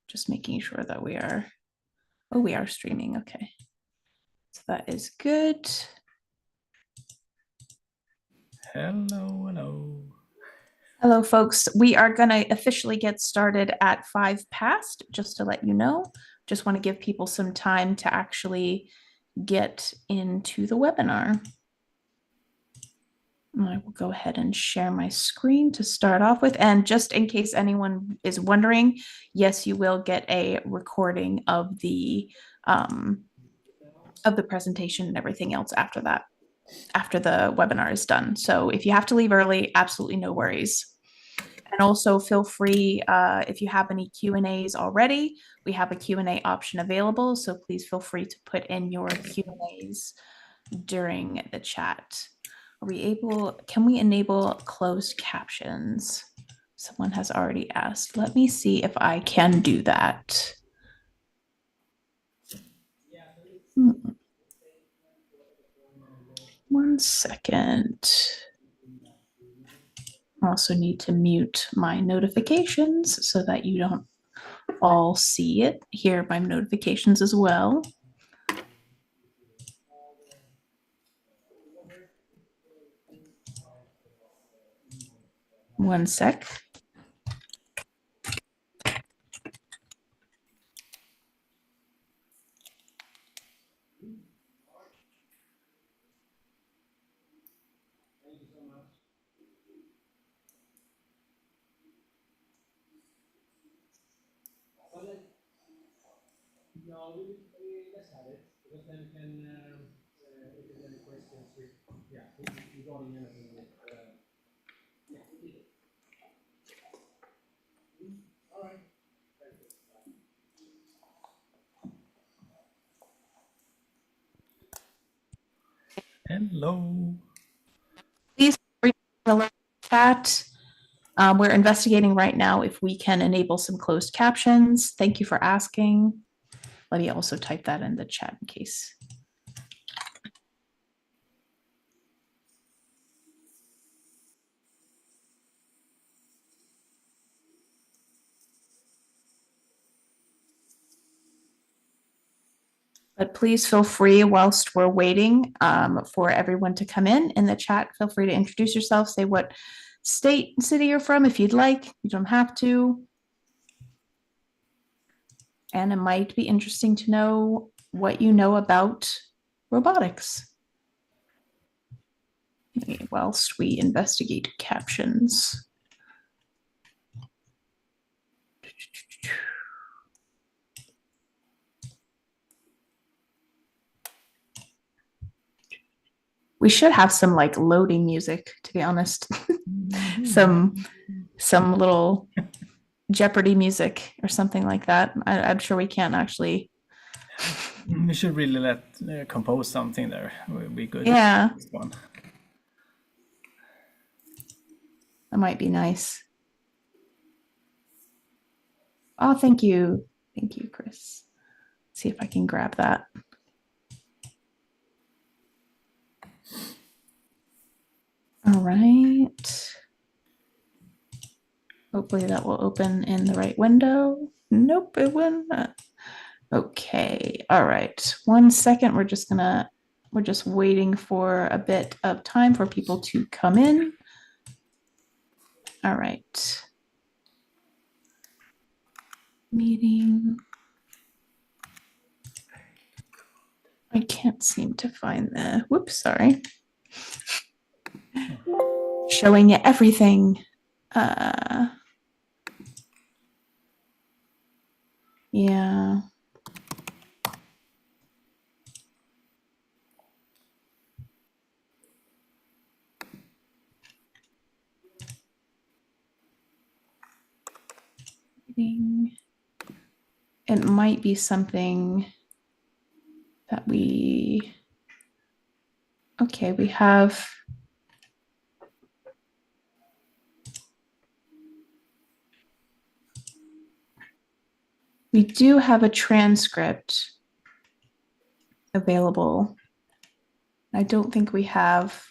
Just making sure that we are, oh, we are streaming. Okay. So that is good. Hello, hello. Hello, folks. We are going to officially get started at 5 past, just to let you know. Just want to give people some time to actually get into the webinar. I will go ahead and share my screen to start off with. And just in case anyone is wondering, yes, you will get a recording of the presentation and everything else after that, after the webinar is done. So if you have to leave early, absolutely no worries. And also feel free, if you have any Q&As already, we have a Q&A option available. So please feel free to put in your Q&As during the chat. Can we enable closed captions? Someone has already asked. Let me see if I can do that. One second. I also need to mute my notifications so that you don't all see it. Hear my notifications as well. One sec. No, let's have it because then we can, if there's any questions, regarding anything with, yeah, we did it. All right. Hello. Please read the chat. We're investigating right now if we can enable some closed captions. Thank you for asking. Let me also type that in the chat in case. But please feel free whilst we're waiting for everyone to come in the chat. Feel free to introduce yourself, say what state and city you're from if you'd like. You don't have to. And it might be interesting to know what you know about robotics whilst we investigate captions. We should have some like loading music, to be honest. some little Jeopardy music or something like that. I'm sure we can't actually. We should really let compose something there. Would be good. Yeah. That might be nice. Oh, thank you. Thank you, Chris. Let's see if I can grab that. All right. Hopefully that will open in the right window. Nope, it will not. Okay. All right. 1 second. We're just waiting for a bit of time for people to come in. All right. Meeting. I can't seem to find the, whoops, sorry. Showing you everything. Yeah. It might be something that we have. We do have a transcript available. I don't think we have.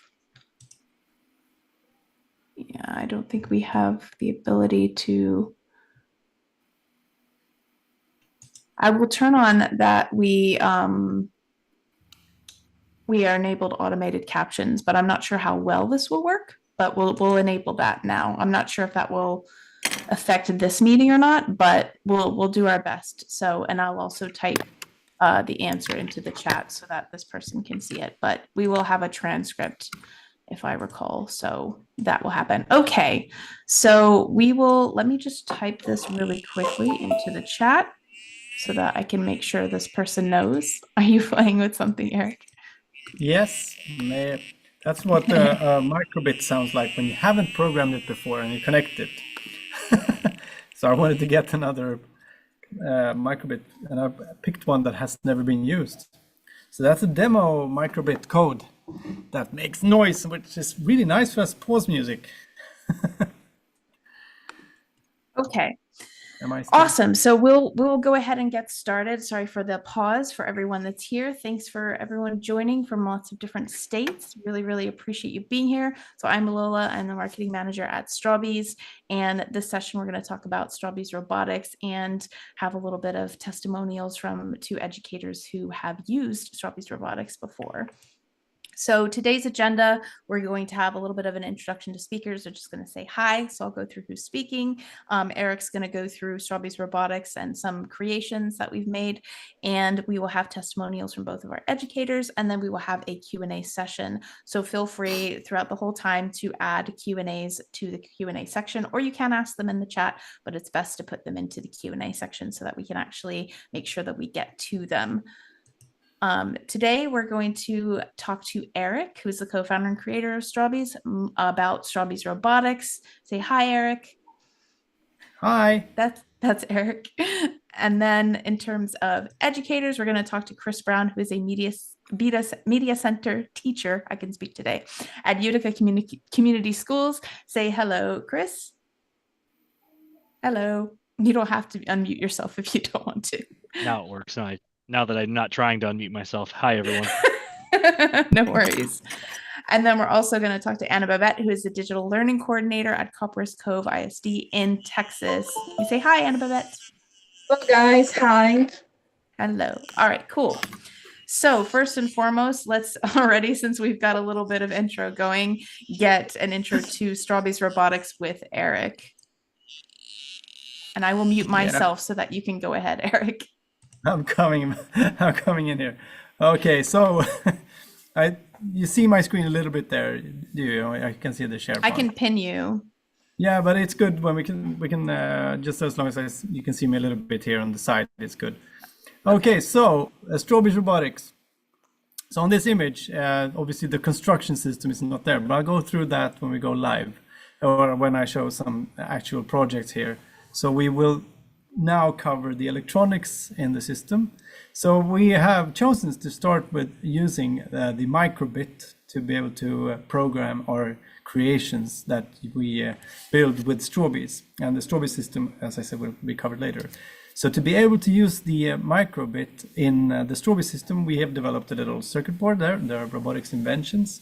Yeah, I don't think we have the ability to. I will turn on that we are enabled automated captions, but I'm not sure how well this will work, but we'll enable that now. I'm not sure if that will affect this meeting or not, but we'll do our best. So, and I'll also type the answer into the chat so that this person can see it, but we will have a transcript if I recall. So that will happen. Okay, so let me just type this really quickly into the chat so that I can make sure this person knows. Are you playing with something, Eric? Yes, that's what a microbit sounds like when you haven't programmed it before and you connect it. So I wanted to get another microbit, and I picked one that has never been used. So that's a demo microbit code that makes noise, which is really nice for us pause music. Okay. Am I still- Awesome. So we'll go ahead and get started. Sorry for the pause for everyone that's here. Thanks for everyone joining from lots of different states. Really, really appreciate you being here. So I'm Lola. I'm the marketing manager at Strawbees. And this session, we're going to talk about Strawbees Robotics and have a little bit of testimonials from 2 educators who have used Strawbees Robotics before. So today's agenda, we're going to have a little bit of an introduction to speakers. They're just going to say hi. So I'll go through who's speaking. Eric's going to go through Strawbees Robotics and some creations that we've made. And we will have testimonials from both of our educators. And then we will have a Q&A session. So feel free throughout the whole time to add Q&As to the Q&A section, or you can ask them in the chat, but it's best to put them into the Q&A section so that we can actually make sure that we get to them. Today, we're going to talk to Eric, who's the co-founder and creator of Strawbees, about Strawbees Robotics. Say hi, Eric. Hi. That's Eric. And then in terms of educators, we're going to talk to Chris Brown, who is a media center teacher, I can speak today, at Utica Community Schools. Say hello, Chris. Hello. You don't have to unmute yourself if you don't want to. Now it works. Now that I'm not trying to unmute myself. Hi, everyone. No worries. And then we're also going to talk to Anna Babette, who is the digital learning coordinator at Copperas Cove ISD in Texas. You say hi, Anna Babette. Hello, guys. Hi. Hello. All right, cool. So first and foremost, let's already, since we've got a little bit of intro going, get an intro to Strawbees Robotics with Eric. And I will mute myself so that you can go ahead, Eric. I'm coming in here. Okay, so you see my screen a little bit there, do you? I can see the share bar. I can pin you. Yeah, but it's good when we can just as long as you can see me a little bit here on the side, it's good. Okay, so Strawbees Robotics. So on this image, obviously the construction system is not there, but I'll go through that when we go live or when I show some actual projects here. So we will now cover the electronics in the system. So we have chosen to start with using the microbit to be able to program our creations that we build with Strawbees. And the Strawbees system, as I said, will be covered later. So to be able to use the microbit in the Strawbees system, we have developed a little circuit board there. There are robotics inventions.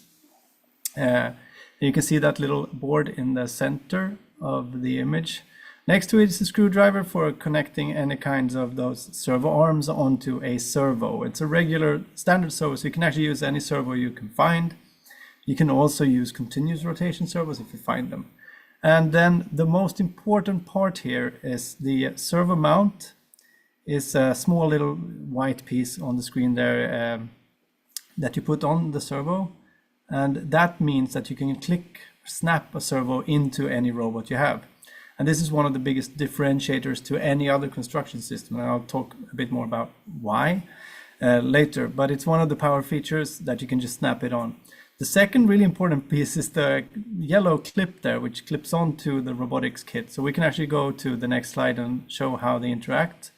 You can see that little board in the center of the image. Next to it is a screwdriver for connecting any kinds of those servo arms onto a servo. It's a regular standard servo, so you can actually use any servo you can find. You can also use continuous rotation servos if you find them. And then the most important part here is the servo mount is a small little white piece on the screen there that you put on the servo. And that means that you can snap a servo into any robot you have. And this is one of the biggest differentiators to any other construction system. And I'll talk a bit more about why later, but it's one of the power features that you can just snap it on. The second really important piece is the yellow clip there, which clips onto the robotics kit. So we can actually go to the next slide and show how they interact.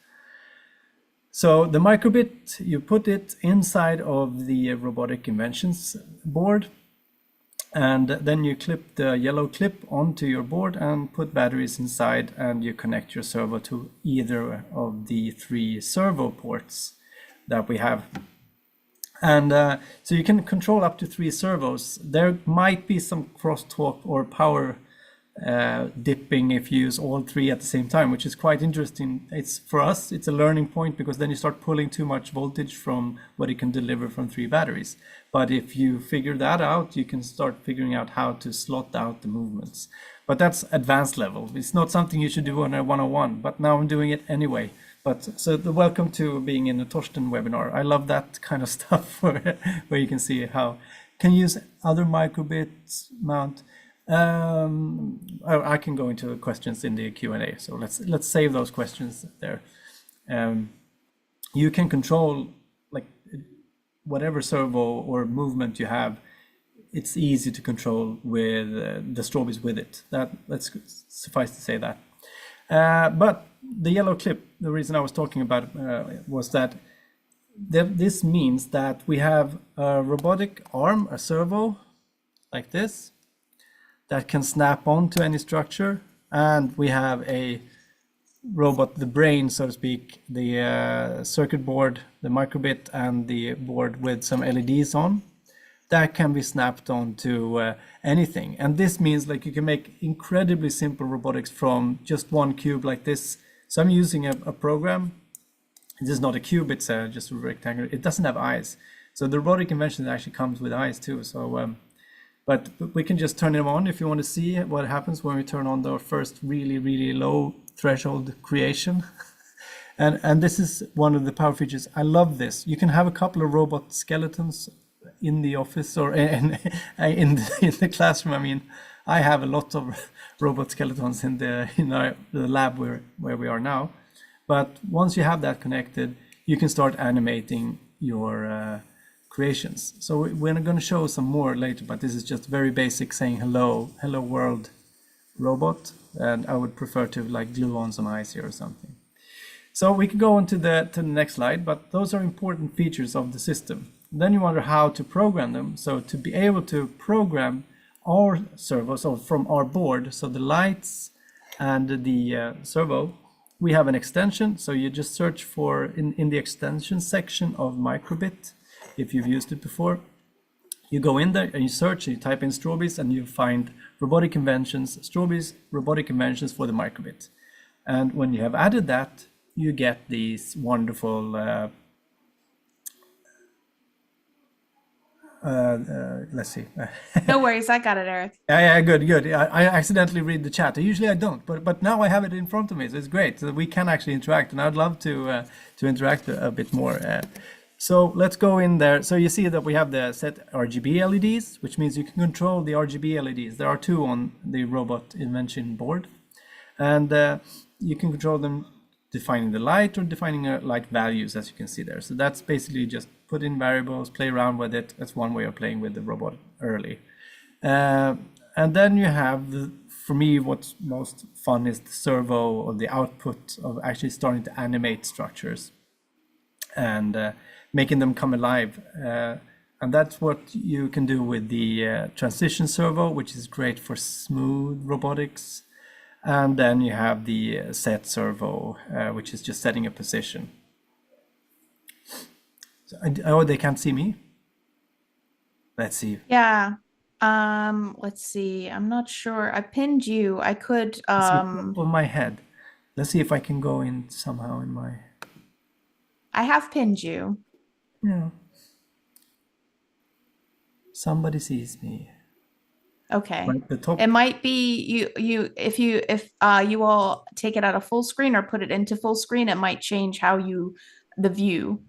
So the microbit, you put it inside of the robotic inventions board. And then you clip the yellow clip onto your board and put batteries inside, and you connect your servo to either of the 3 servo ports that we have. And so you can control up to 3 servos. There might be some crosstalk or power dipping if you use all three at the same time, which is quite interesting. It's for us, it's a learning point because then you start pulling too much voltage from what it can deliver from 3 batteries. But if you figure that out, you can start figuring out how to slot out the movements. But that's advanced level. It's not something you should do on a 101, but now I'm doing it anyway. But so welcome to being in a Torsten webinar. I love that kind of stuff where you can see how can you use other microbits mount. I can go into the questions in the Q&A, so let's save those questions there. You can control like whatever servo or movement you have. It's easy to control with the Strawbees with it. Let's suffice to say that. But the yellow clip, the reason I was talking about was that this means that we have a robotic arm, a servo like this, that can snap onto any structure, and we have a robot, the brain, so to speak, the circuit board, the microbit, and the board with some LEDs on, that can be snapped onto anything. And this means like you can make incredibly simple robotics from just one cube like this. So I'm using a program. This is not a cube, it's just a rectangle. It doesn't have eyes. So the robotic invention actually comes with eyes too. So but we can just turn them on if you want to see what happens when we turn on the first really low threshold creation. and this is one of the power features. I love this. You can have a couple of robot skeletons in the office or in the classroom. I mean, I have a lot of robot skeletons in the lab where we are now. But once you have that connected, you can start animating your creations. So we're going to show some more later, but this is just very basic, saying hello world robot, and I would prefer to like glue on some eyes here or something. So we can go on to the next slide, but those are important features of the system. Then you wonder how to program them. So to be able to program our servos from our board, so the lights and the servo, we have an extension. So you just search for in the extension section of microbit. If you've used it before, you go in there and you search, and you type in Strawbees, and you find robotic inventions, Strawbees robotic inventions for the microbit. And when you have added that, you get these wonderful let's see. No worries, I got it, Eric. Yeah, good. I accidentally read the chat. Usually I don't, but now I have it in front of me, so it's great. So we can actually interact, and I'd love to interact a bit more. So let's go in there. So you see that we have the set RGB LEDs, which means you can control the RGB LEDs. There are 2 on the robot invention board, and you can control them defining the light or defining light values, as you can see there. So that's basically just put in variables, play around with it. That's one way of playing with the robot early. And then you have, for me, what's most fun is the servo, or the output of actually starting to animate structures and making them come alive. And that's what you can do with the transition servo, which is great for smooth robotics. And then you have the set servo, which is just setting a position. So, oh, they can't see me? Let's see. Yeah. Let's see. I'm not sure. I pinned you. I could On my head. Let's see if I can go in somehow in my... I have pinned you. Yeah. Somebody sees me. Okay. Right, the top. It might be if you all take it out of full screen or put it into full screen, it might change how the view.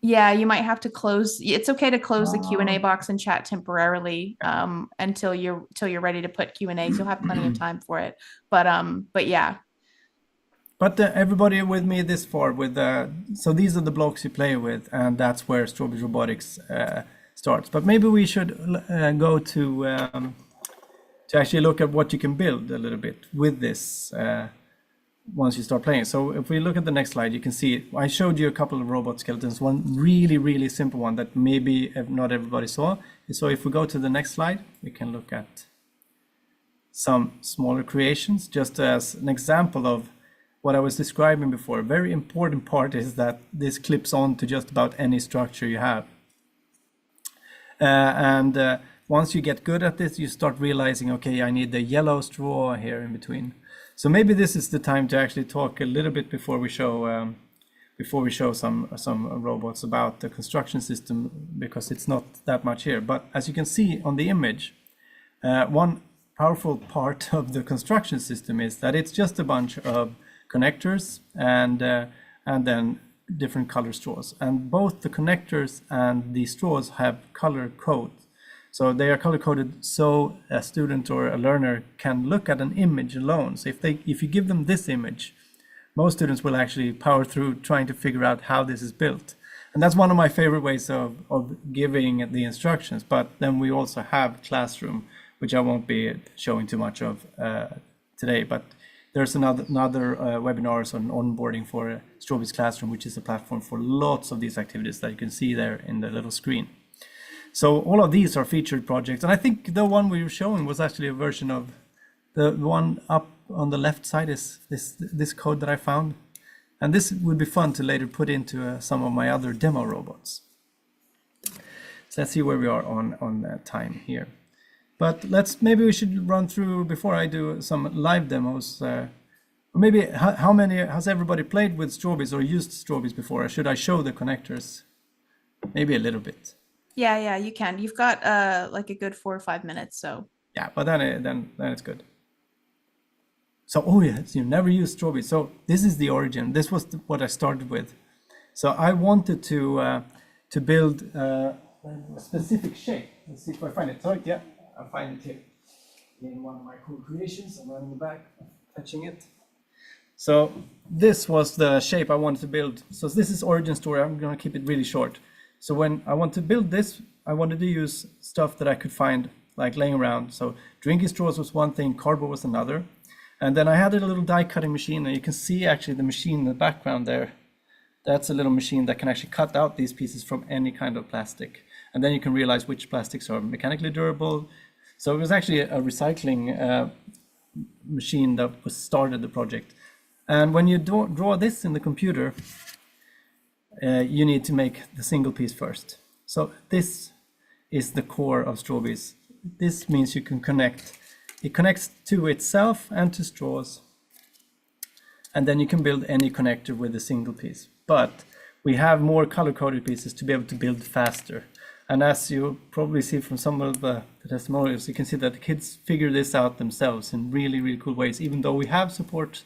Yeah, you might have to close. It's okay to close the Q&A box and chat temporarily until you're ready to put Q&As. You'll have plenty of time for it. But yeah. But everybody with me this far with so these are the blocks you play with, and that's where Strawbees Robotics starts. But maybe we should go to actually look at what you can build a little bit with this once you start playing. So if we look at the next slide, you can see I showed you a couple of robot skeletons. One really simple one that maybe not everybody saw. So if we go to the next slide, we can look at some smaller creations, just as an example of what I was describing before. A very important part is that this clips on to just about any structure you have. once you get good at this, you start realizing, okay, I need the yellow straw here in between. So maybe this is the time to actually talk a little bit before we show some robots about the construction system, because it's not that much here. But as you can see on the image, one powerful part of the construction system is that it's just a bunch of connectors and then different color straws. And both the connectors and the straws have color code. So they are color coded so a student or a learner can look at an image alone. So if you give them this image, most students will actually power through trying to figure out how this is built. And that's one of my favorite ways of giving the instructions. But then we also have Classroom, which I won't be showing too much of today. But there's another webinars on onboarding for Strawbees Classroom, which is a platform for lots of these activities that you can see there in the little screen. So all of these are featured projects. And I think the one we were showing was actually a version of the one up on the left side is this code that I found. And this would be fun to later put into some of my other demo robots. So let's see where we are on time here. But maybe we should run through, before I do some live demos, or maybe how many has everybody played with Strawbees or used Strawbees before? Or should I show the connectors? Maybe a little bit. Yeah, you can. You've got like a good 4 or 5 minutes, so. Yeah, but then it's good. So, oh yes, you never used Strawbees. So this is the origin. This was what I started with. So I wanted to build a specific shape. Let's see if I find it. Sorry, yeah, I find it here in one of my cool creations. I'm running back, touching it. So this was the shape I wanted to build. So this is origin story. I'm going to keep it really short. So when I want to build this, I wanted to use stuff that I could find like laying around. So drinking straws was one thing, cardboard was another. And then I had a little die cutting machine, and you can see actually the machine in the background there. That's a little machine that can actually cut out these pieces from any kind of plastic. And then you can realize which plastics are mechanically durable. So it was actually a recycling machine that started the project. And when you draw this in the computer, you need to make the single piece first. So this is the core of Strawbees. This means you can connect. It connects to itself and to straws. And then you can build any connector with a single piece. But we have more color-coded pieces to be able to build faster. And as you probably see from some of the testimonials, you can see that the kids figure this out themselves in really, really cool ways, even though we have support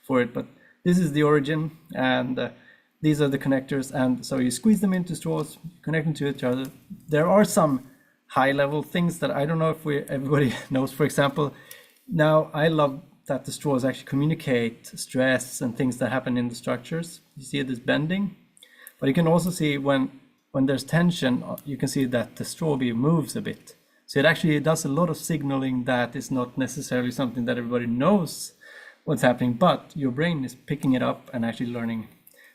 for it. But this is the origin, and these are the connectors. And so you squeeze them into straws, connect them to each other. There are some high-level things that I don't know if everybody knows. For example, now I love that the straws actually communicate stress and things that happen in the structures. You see this bending, but you can also see when there's tension, you can see that the strawbee moves a bit. So it actually does a lot of signaling that is not necessarily something that everybody knows what's happening, but your brain is picking it up and actually learning.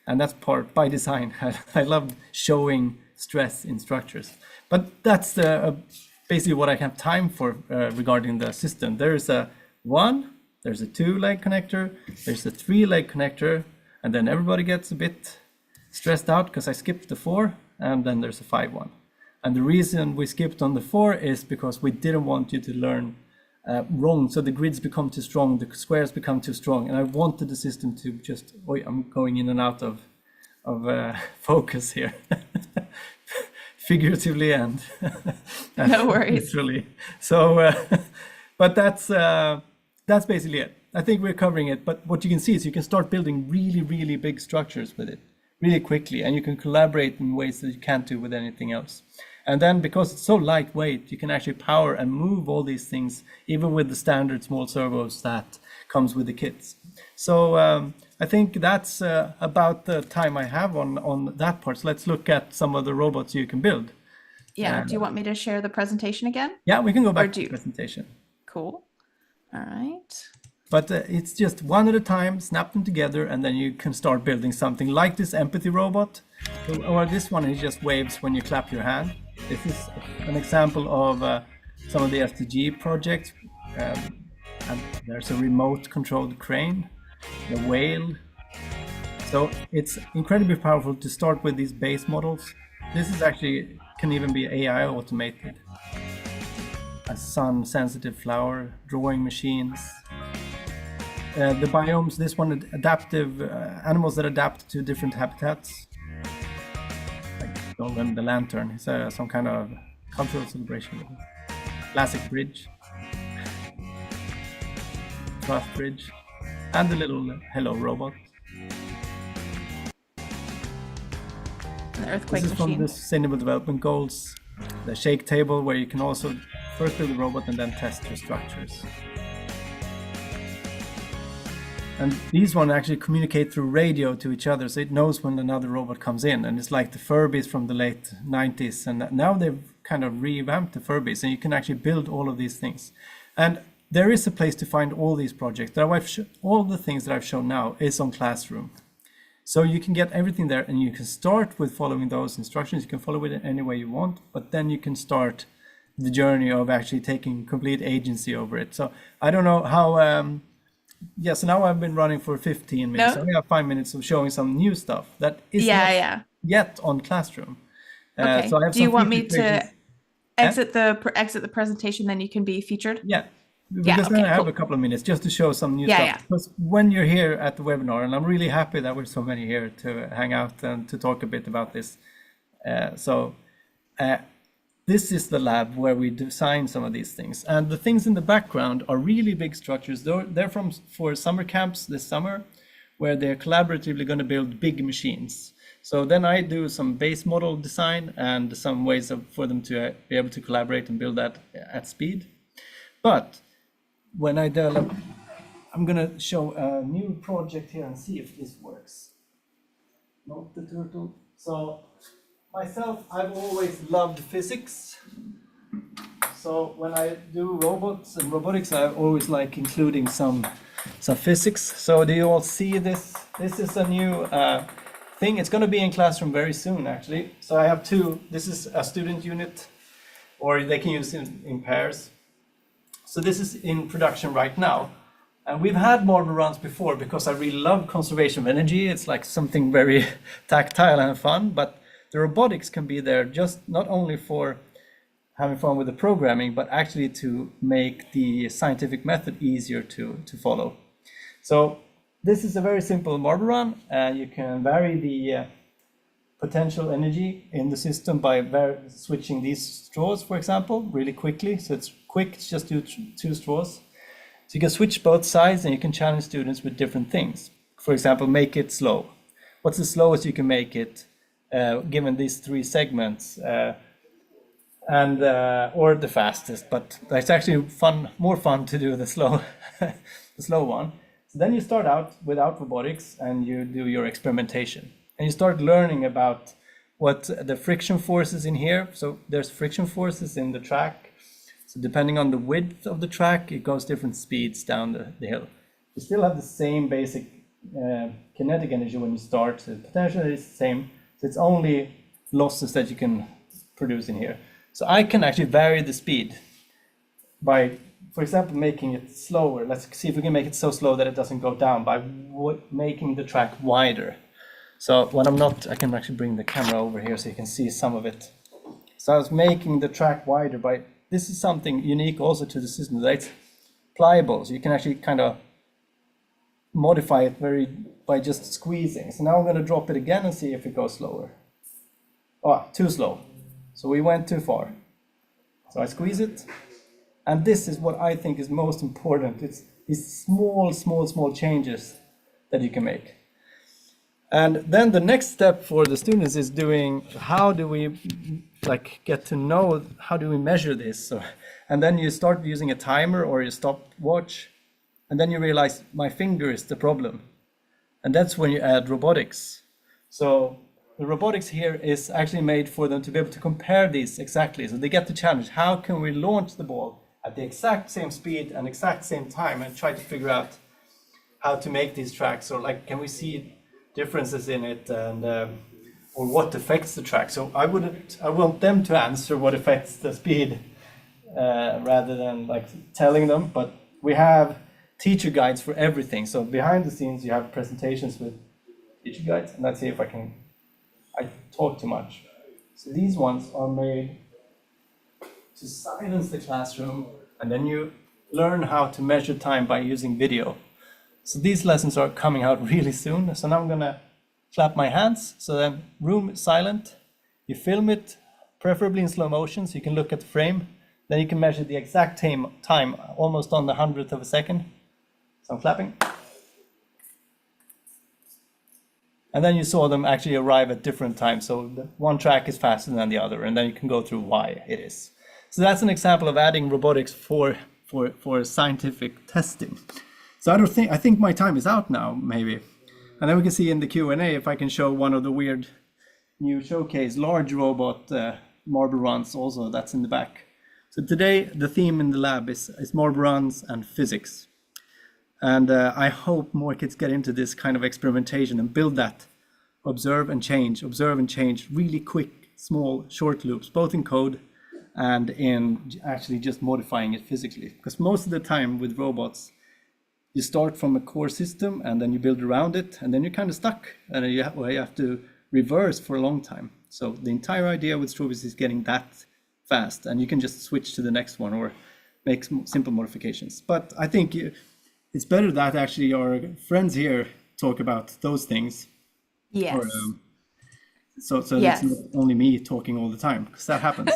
And that's part by design. I love showing stress in structures. But that's basically what I have time for regarding the system. There's a 1, there's a 2-leg connector, there's a 3-leg connector, and then everybody gets a bit stressed out because I skipped the 4, and then there's a 5 one. And the reason we skipped on the 4 is because we didn't want you to learn wrong. So the grids become too strong, the squares become too strong, and I wanted the system to just, I'm going in and out of focus here. Figuratively and no worries. Literally. So, but that's basically it. I think we're covering it. But what you can see is you can start building really, really big structures with it really quickly, and you can collaborate in ways that you can't do with anything else. And then because it's so lightweight, you can actually power and move all these things, even with the standard small servos that comes with the kits. So I think that's about the time I have on that part. So let's look at some of the robots you can build. Yeah, do you want me to share the presentation again? Yeah, we can go back to the presentation. Cool. All right. But it's just one at a time, snap them together, and then you can start building something like this empathy robot. Or this one, it just waves when you clap your hand. This is an example of some of the SDG projects. And there's a remote controlled crane, the whale. So it's incredibly powerful to start with these base models. This is actually can even be AI automated. a sun-sensitive flower, drawing machines. The biomes, this one, adaptive animals that adapt to different habitats. Like Golden the Lantern, it's some kind of cultural celebration. Classic bridge, trust bridge, and the little hello robot. The earthquake This is from machine. the Sustainable Development Goals, the shake table, where you can also first build a robot and then test your structures. And these ones actually communicate through radio to each other, so it knows when another robot comes in. And it's like the Furbies from the late 90s. And now they've kind of revamped the Furbies, and you can actually build all of these things. And there is a place to find all these projects. All the things that I've shown now is on Classroom. So you can get everything there, and you can start with following those instructions. You can follow it any way you want, but then you can start the journey of actually taking complete agency over it. So I don't know how... so now I've been running for 15 minutes. No? So we have 5 minutes of showing some new stuff that is not yet on Classroom. Okay. So I have Do you some want me feature to pages. exit the presentation, then you can be featured? Yeah, because then okay, I have cool. a couple of minutes just to show some new Yeah, stuff. yeah. Because when you're here at the webinar, and I'm really happy that we're so many here to hang out and to talk a bit about this. This is the lab where we design some of these things. And the things in the background are really big structures. They're for summer camps this summer, where they're collaboratively going to build big machines. So then I do some base model design and some ways for them to be able to collaborate and build that at speed. But when I develop, I'm going to show a new project here and see if this works. Not the turtle. So myself, I've always loved physics. So when I do robots and robotics, I always like including some physics. So do you all see this? This is a new thing. It's going to be in Classroom very soon, actually. So I have two. This is a student unit, or they can use it in pairs. So this is in production right now. And we've had model runs before because I really love conservation of energy. It's like something very tactile and fun, but the robotics can be there just not only for having fun with the programming, but actually to make the scientific method easier to follow. So this is a very simple model run. You can vary the potential energy in the system by switching these straws, for example, really quickly. So it's quick, it's just do two straws. So you can switch both sides and you can challenge students with different things. For example, make it slow. What's the slowest you can make it given these three segments? Or the fastest, but it's actually more fun to do the slow, the slow one. So then you start out without robotics and you do your experimentation. And you start learning about what the friction forces in here. So there's friction forces in the track. So depending on the width of the track, it goes different speeds down the hill. You still have the same basic kinetic energy when you start. So the potential is the same. So it's only losses that you can produce in here. So I can actually vary the speed by, for example, making it slower. Let's see if we can make it so slow that it doesn't go down by making the track wider. So when I can actually bring the camera over here so you can see some of it. So I was making the track wider by, this is something unique also to the system, that it's pliable. So you can actually kind of modify it by just squeezing. So now I'm going to drop it again and see if it goes slower. Oh, too slow. So we went too far. So I squeeze it. And this is what I think is most important. It's these small changes that you can make. And then the next step for the students is doing, how do we get to know, how do we measure this? And then you start using a timer or a stopwatch, and then you realize my finger is the problem. And that's when you add robotics. So the robotics here is actually made for them to be able to compare these exactly. So they get the challenge, how can we launch the ball at the exact same speed and exact same time, and try to figure out how to make these tracks, or can we see differences in it, and or what affects the track. So I want them to answer what affects the speed rather than telling them. But we have teacher guides for everything. So behind the scenes you have presentations with teacher guides, and let's see if I talk too much. So these ones are made to silence the classroom, and then you learn how to measure time by using video. So these lessons are coming out really soon. So now I'm gonna clap my hands. So then room is silent. You film it, preferably in slow motion, so you can look at the frame. Then you can measure the exact time, almost on the 100th of a second. So I'm clapping. And then you saw them actually arrive at different times. So the one track is faster than the other, and then you can go through why it is. So that's an example of adding robotics for scientific testing. So I think my time is out now, maybe. And then we can see in the Q&A if I can show one of the weird new showcase large robot marble runs also, that's in the back. So today the theme in the lab is marble runs and physics. And I hope more kids get into this kind of experimentation and build that observe and change really quick, small, short loops, both in code and in actually just modifying it physically. Because most of the time with robots, you start from a core system and then you build around it, and then you're kind of stuck, and you have to reverse for a long time. So the entire idea with Strawbees is getting that fast, and you can just switch to the next one or make simple modifications. But I think it's better that actually our friends here talk about those things. Yes. Or, so Yes. it's not only me talking all the time, because that happens.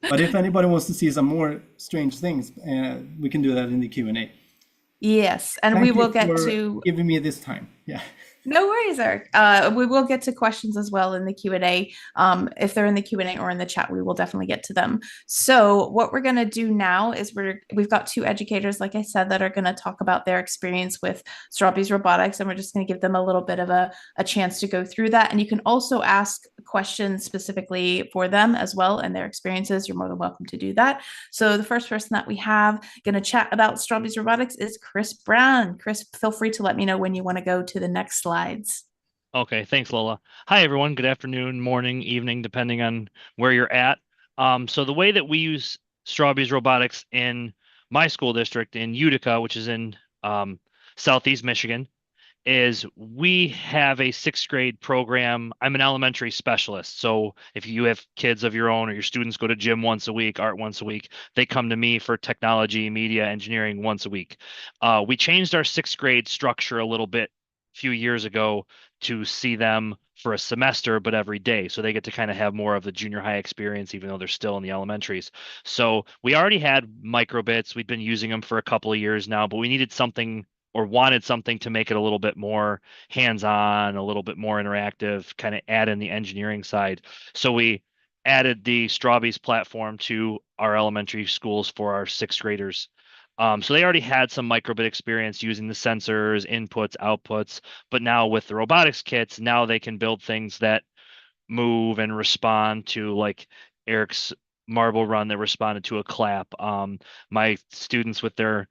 But if anybody wants to see some more strange things, we can do that in the Q&A. Yes, and Thank we you will get for to giving me this time. Yeah. No worries, Eric. We will get to questions as well in the Q&A. If they're in the Q&A or in the chat, we will definitely get to them. So what we're going to do now is we've got two educators, like I said, that are going to talk about their experience with Strawbees Robotics, and we're just going to give them a little bit of a chance to go through that. And you can also ask questions specifically for them as well and their experiences. You're more than welcome to do that. So the first person that we have going to chat about Strawbees Robotics is Chris Brown. Chris, feel free to let me know when you want to go to the next slide. Okay, thanks, Lola. Hi, everyone. Good afternoon, morning, evening, depending on where you're at. So the way that we use Strawbees Robotics in my school district in Utica, which is in Southeast Michigan, is we have a sixth grade program. I'm an elementary specialist. So if you have kids of your own or your students go to gym once a week, art once a week, they come to me for technology, media, engineering once a week. We changed our sixth grade structure a little bit few years ago to see them for a semester, but every day. So they get to kind of have more of the junior high experience, even though they're still in the elementaries. So we already had microbits. We'd been using them for a couple of years now, but we needed something or wanted something to make it a little bit more hands-on, a little bit more interactive, kind of add in the engineering side. So we added the Strawbees platform to our elementary schools for our sixth graders. So they already had some microbit experience using the sensors, inputs, outputs, but now with the robotics kits, now they can build things that move and respond to, like Eric's marble run that responded to a clap. My students with their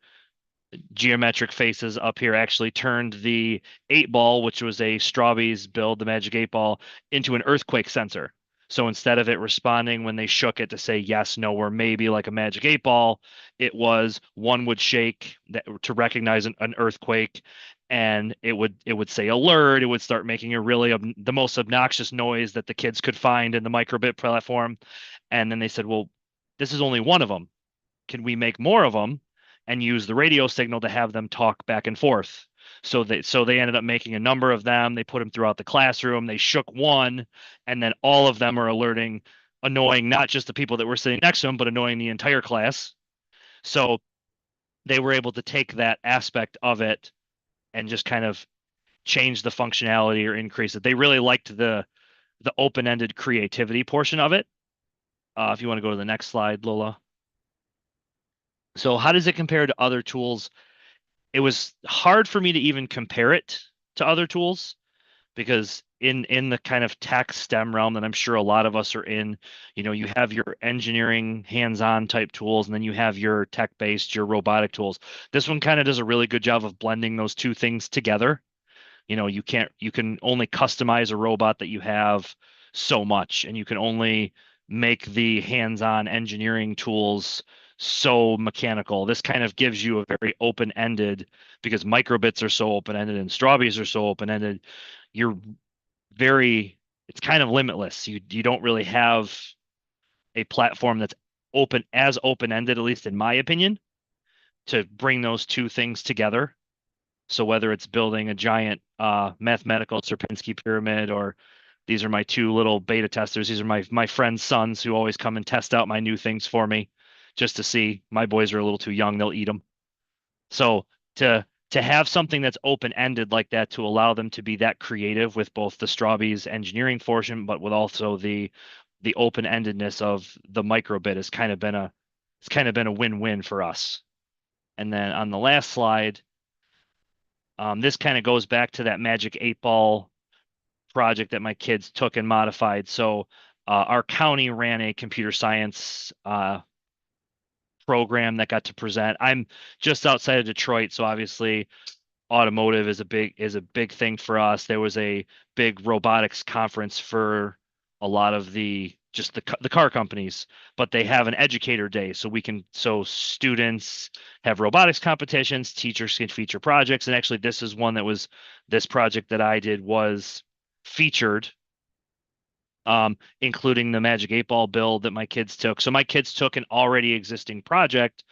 geometric faces up here actually turned the 8-ball, which was a Strawbees build, the Magic 8-ball, into an earthquake sensor. So instead of it responding when they shook it to say yes, no, or maybe like a Magic 8-ball, it was one would shake to recognize an earthquake, and it would say alert. It would start making a really the most obnoxious noise that the kids could find in the microbit platform. And then they said, well, this is only one of them. Can we make more of them and use the radio signal to have them talk back and forth? So they ended up making a number of them. They put them throughout the classroom. They shook one, and then all of them are annoying not just the people that were sitting next to them, but annoying the entire class. So they were able to take that aspect of it and just kind of change the functionality or increase it. They really liked the open-ended creativity portion of it. If you want to go to the next slide, Lola. So how does it compare to other tools? It was hard for me to even compare it to other tools because in the kind of tech STEM realm that I'm sure a lot of us are in, you have your engineering hands-on type tools, and then you have your tech-based, your robotic tools. This one kind of does a really good job of blending those two things together. You can only customize a robot that you have so much, and you can only make the hands-on engineering tools so mechanical. This kind of gives you a very open-ended, because microbits are so open-ended and Strawbees are so open-ended. It's kind of limitless. You don't really have a platform that's open-ended, at least in my opinion, to bring those two things together. So whether it's building a giant mathematical Sierpinski pyramid, or these are my two little beta testers. These are my friends' sons who always come and test out my new things for me just to see. My boys are a little too young, they'll eat them. So to have something that's open-ended like that, to allow them to be that creative with both the Strawbees engineering portion, but with also the open-endedness of the microbit, has kind of been a win-win for us. And then on the last slide, this kind of goes back to that Magic 8-Ball project that my kids took and modified. So our county ran a computer science program that got to present. I'm just outside of Detroit, so obviously automotive is a big thing for us. There was a big robotics conference for a lot of the car companies, but they have an educator day, so students have robotics competitions, teachers can feature projects, and actually this project that I did was featured, including the Magic 8-Ball build that my kids took. So my kids took an already existing project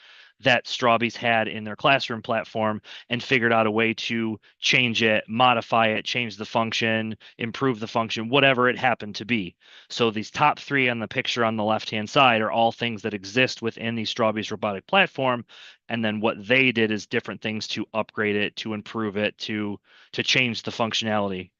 that Strawbees had in their classroom platform and figured out a way to change it, modify it, change the function, improve the function, whatever it happened to be. So these top three on the picture on the left-hand side are all things that exist within the Strawbees robotic platform. And then what they did is different things to upgrade it, to improve it, to change the functionality.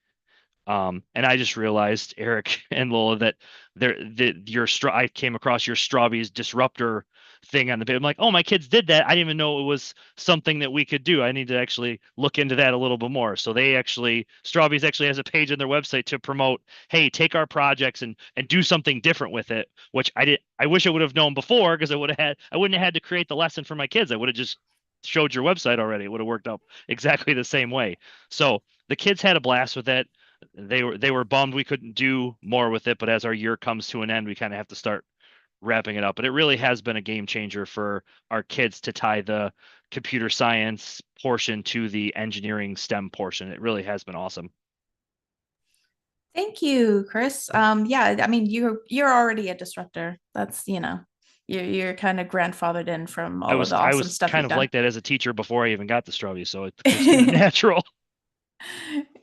And I just realized, Eric and Lola, that I came across your Strawbees disruptor thing on the page. I'm like, oh, my kids did that. I didn't even know it was something that we could do. I need to actually look into that a little bit more. So Strawbees actually has a page on their website to promote, hey, take our projects and do something different with it, which I wish I would have known before, because I wouldn't have had to create the lesson for my kids. I would have just showed your website already. It would have worked out exactly the same way. So the kids had a blast with it. They were bummed we couldn't do more with it, but as our year comes to an end, we kind of have to start wrapping it up. But it really has been a game changer for our kids to tie the computer science portion to the engineering STEM portion. It really has been awesome. Thank you, Chris. Yeah, I mean, you're already a disruptor. That's, you're kind of grandfathered in from all of the I awesome was stuff kind you've of done. like that as a teacher before I even got the Strawberry, so it's kind of natural.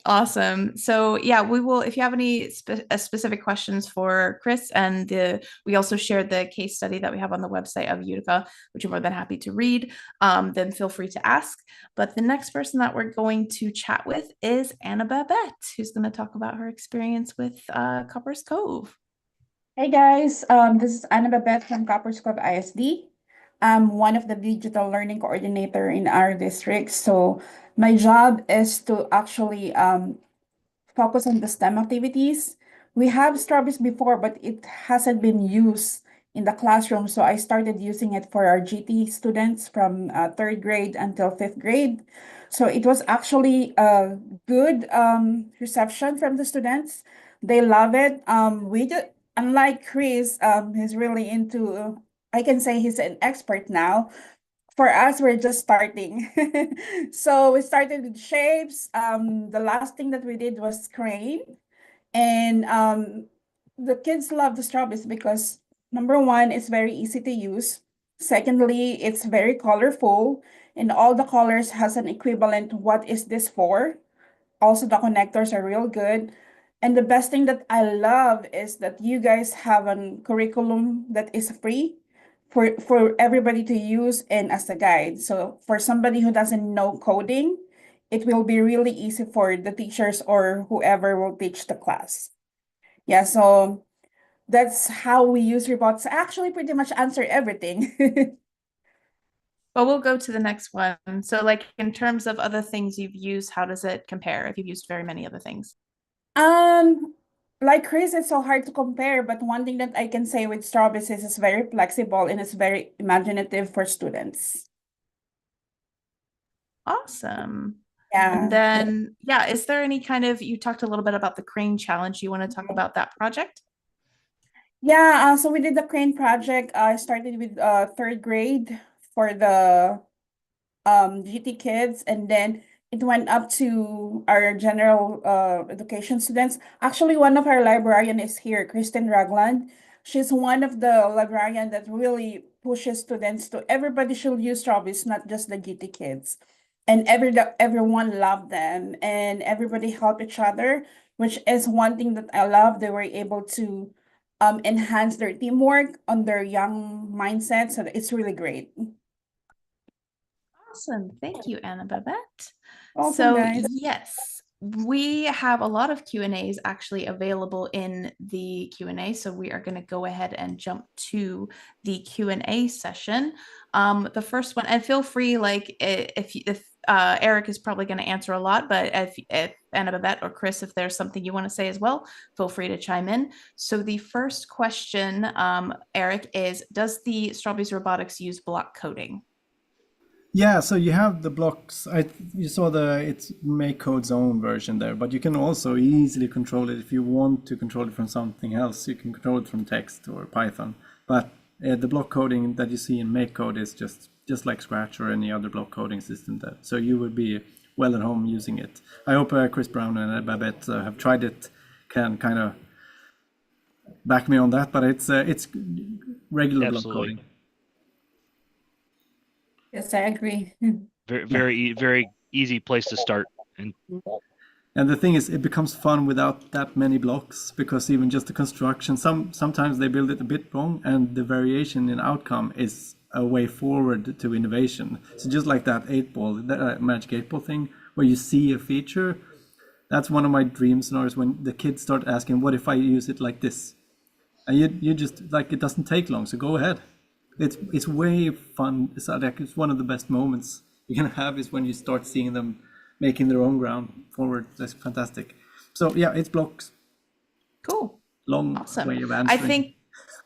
Awesome. So yeah, we will, if you have any specific questions for Chris, and we also shared the case study that we have on the website of Utica, which you're more than happy to read, then feel free to ask. But the next person that we're going to chat with is Anna Babette, who's going to talk about her experience with Copper's Cove. Hey guys, this is Anna Babette from Copper Scrub ISD. I'm one of the digital learning coordinator in our district. So my job is to actually focus on the STEM activities. We have Strawbees before, but it hasn't been used in the classroom. So I started using it for our GT students from third grade until fifth grade. So it was actually a good reception from the students. They love it. Unlike Chris, he's really into, I can say he's an expert now. For us, we're just starting. So we started with shapes. The last thing that we did was crane. And the kids love the Strawbees because number one, it's very easy to use. Secondly, it's very colorful, and all the colors has an equivalent. What is this for? Also, the connectors are real good. And the best thing that I love is that you guys have a curriculum that is free for everybody to use and as a guide. So for somebody who doesn't know coding, it will be really easy for the teachers or whoever will teach the class. Yeah, so that's how we use robots. Actually, pretty much answer everything. Well, we'll go to the next one. So, like, in terms of other things you've used, how does it compare if you've used very many other things? Um, like Chris, it's so hard to compare, but one thing that I can say with Strawbees is it's very flexible and it's very imaginative for students. Awesome. Yeah. And then, yeah, is there any you talked a little bit about the crane challenge. You want to talk about that project? Yeah, so we did the crane project. I started with third grade for the GT kids, and then it went up to our general education students. Actually, one of our librarian is here, Kristen Ragland. she's one of the librarian that really pushes students to everybody should use Strawbees, not just the GT kids. And everyone loved them and everybody helped each other, which is one thing that I love. They were able to enhance their teamwork on their young mindset. So it's really great. Awesome. Thank you, Anna Babette. Awesome, So guys. yes, we have a lot of Q&As actually available in the Q&A. So we are going to go ahead and jump to the Q&A session. The first one, and feel free, like if Eric is probably going to answer a lot, but if Anna Babette or Chris, if there's something you want to say as well, feel free to chime in. So the first question, Eric, is does the Strawbees Robotics use block coding? Yeah, so you have the blocks. You saw it's MakeCode's own version there, but you can also easily control it if you want to control it from something else. You can control it from text or Python. But the block coding that you see in MakeCode is just like Scratch or any other block coding system. So you would be well at home using it. I hope Chris Brown and Babette have tried it, can kind of back me on that. But it's regular block Absolutely. coding. Yes, I agree. Very easy place to start. And the thing is, it becomes fun without that many blocks, because even just the construction, sometimes they build it a bit wrong, and the variation in outcome is a way forward to innovation. So just like that 8-ball, that magic 8-ball thing, where you see a feature, that's one of my dream scenarios, when the kids start asking, what if I use it like this? And you just, like, it doesn't take long, so go ahead. It's way fun. It's one of the best moments you can have is when you start seeing them making their own ground forward. That's fantastic. So yeah, it's blocks. Cool. Long Awesome. way of answering.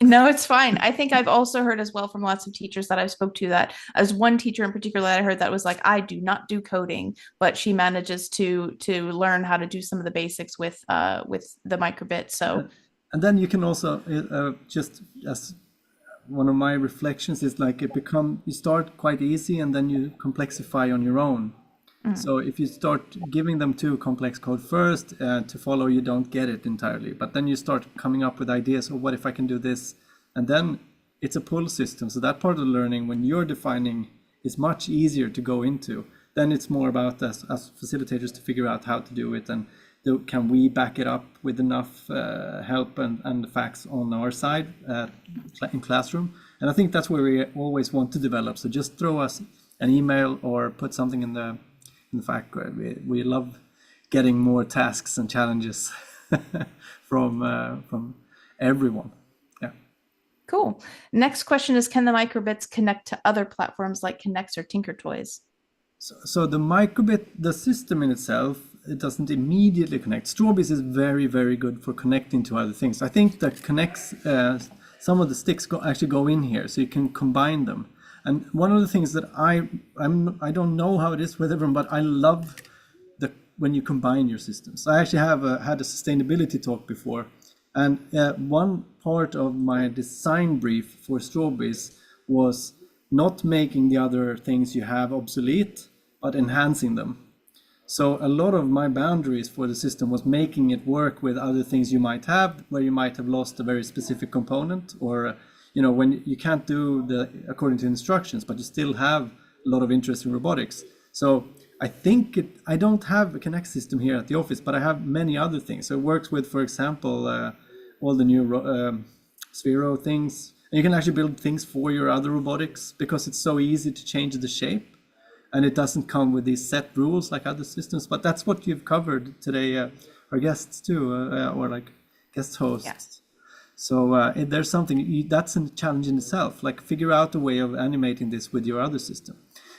No, it's fine. I think I've also heard as well from lots of teachers that I've spoke to that as one teacher in particular that I heard that was like, I do not do coding, but she manages to learn how to do some of the basics with the microbit. So and then you can also just as one of my reflections is like you start quite easy and then you complexify on your own. So if you start giving them too complex code first to follow, you don't get it entirely. But then you start coming up with ideas of what if I can do this? And then it's a pull system. So that part of the learning, when you're defining, is much easier to go into. Then it's more about us facilitators to figure out how to do it, and can we back it up with enough help and the facts on our side in classroom. And I think that's where we always want to develop. So just throw us an email or put something in the fact. We love getting more tasks and challenges from everyone. Yeah. cool. Next question is, can the microbits connect to other platforms like Connects or Tinker Toys? So the microbit, the system in itself, it doesn't immediately connect. Strawbees is very, very good for connecting to other things. I think that connects, some of the sticks actually go in here, so you can combine them. And one of the things that I don't know how it is with everyone, but I love when you combine your systems. I actually have had a sustainability talk before, and one part of my design brief for Strawbees was not making the other things you have obsolete, but enhancing them. So a lot of my boundaries for the system was making it work with other things you might have, where you might have lost a very specific component, or when you can't do according to instructions, but you still have a lot of interest in robotics. So I think I don't have a Connect system here at the office, but I have many other things. So it works with, for example, all the new Sphero things. And you can actually build things for your other robotics because it's so easy to change the shape. And it doesn't come with these set rules like other systems. But that's what you've covered today, our guests too, or like guest hosts. Yes. So there's something, that's a challenge in itself, like figure out a way of animating this with your other system.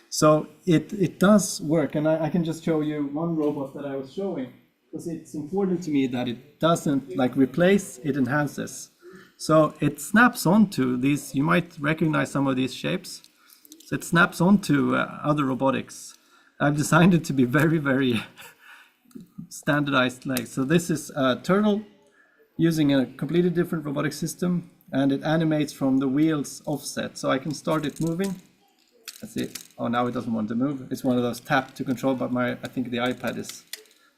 So it does work. And I can just show you one robot that I was showing, because it's important to me that it doesn't like replace, it enhances. So it snaps onto these, you might recognize some of these shapes. So it snaps onto other robotics. I've designed it to be very, very standardized. So this is a turtle using a completely different robotic system, and it animates from the wheels offset. So I can start it moving. Let's see. Oh, now it doesn't want to move. It's one of those tap to control, but I think the iPad is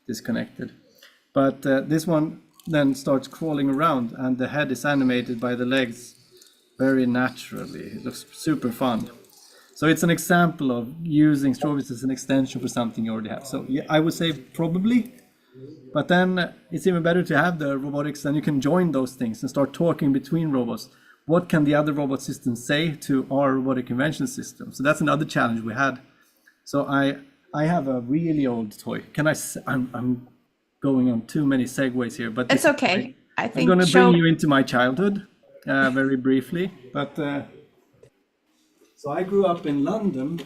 disconnected. But this one, then starts crawling around, and the head is animated by the legs very naturally. It looks super fun. So it's an example of using Strawbees as an extension for something you already have. So yeah, I would say probably, but then it's even better to have the robotics, then you can join those things and start talking between robots. What can the other robot systems say to our robotic invention system? So that's another challenge we had. So I have a really old toy. I'm going on too many segues here, but It's okay. I I'm think going to bring you into my childhood very briefly. But so I grew up in London.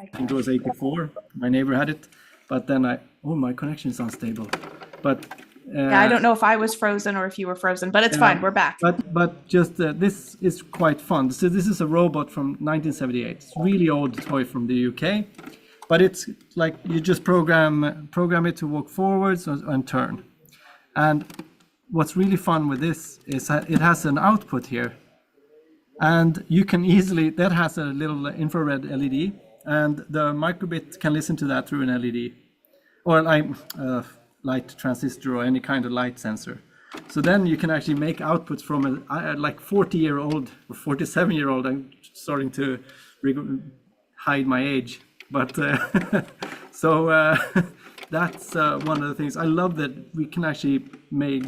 I think it was 84. My neighbor had it, but then my connection is unstable. But yeah, I don't know if I was frozen or if you were frozen, but it's fine. We're back. But just this is quite fun. So this is a robot from 1978. It's a really old toy from the UK, but it's like you just program it to walk forwards and turn. And what's really fun with this is that it has an output here, and you can easily, that has a little infrared LED, and the microbit can listen to that through an LED or light transistor or any kind of light sensor. So then you can actually make outputs from a like 40-year-old or 47-year-old. I'm starting to hide my age, but so that's one of the things I love, that we can actually